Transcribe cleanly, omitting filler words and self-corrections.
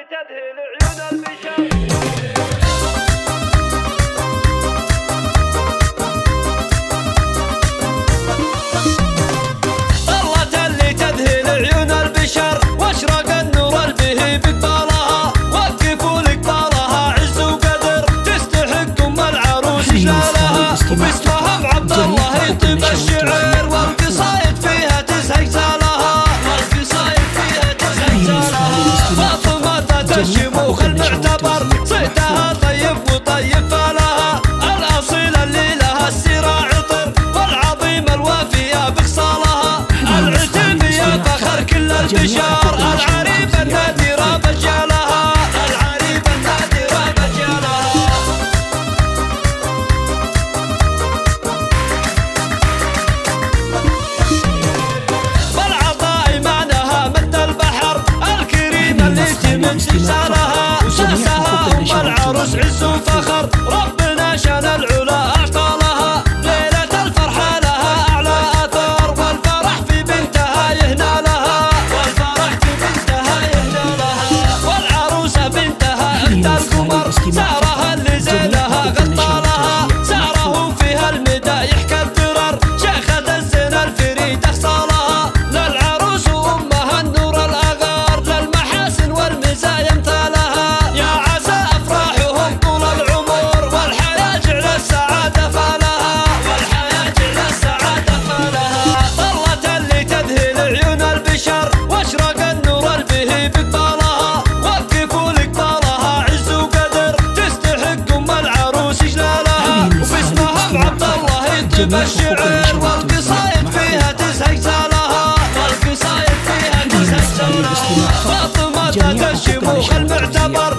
اللي تذهل عيون البشر. طلت اللي تذهل عيون البشر واشرق النور البهي بقبالها، وقفوا لقبالها عز وقدر تستحق ام العروس جلالها، وباسمها عبد الله يطيب الشعر والقصايد فيها تزهق زالها، والقصايد فيها تزهق زالها. فاطمة الشموخ المعتبر صيتها طيب وطيب فالها، الاصيله اللي لها السيره عطر والعظيم الوافيه بخصالها، العتيبيه فخر كل البشار، العريبه النادره بجالها، العريبه النادره بجالها. بالعطاء معناها مد البحر الكريم اللي تمد جسالها، ساسها ام العروس عز وفخر ربنا شان العلا اعطى لها، ليله الفرحه لها اعلى اثر والفرح في بنتها يهنى لها، والفرح في بنتها يهنى لها. والعروسه بنتها اخت القمر سارها اللي زينها غطى لها، ساره فيها المدايح كالدرر شيخة الزين الفريد اخصالها، للعروس وامها النور الاغار للمحاسن والمزايا امثالها، يا عسى افراحهم طول العمر والحياه جعل السعاده فالها، والحياه جعل السعاده فالها. طلت اللي تذهل عيون البشر واشرق النور البهي بقبالها، وقفوا لقبالها عز وقدر تستحق ام العروس جلالها، وباسمها عبد الله يطيب الشعر والقصايد فيها تزهق زالها، والقصايد فيها تزهق زالها. فاطمة الشموخ المعتبر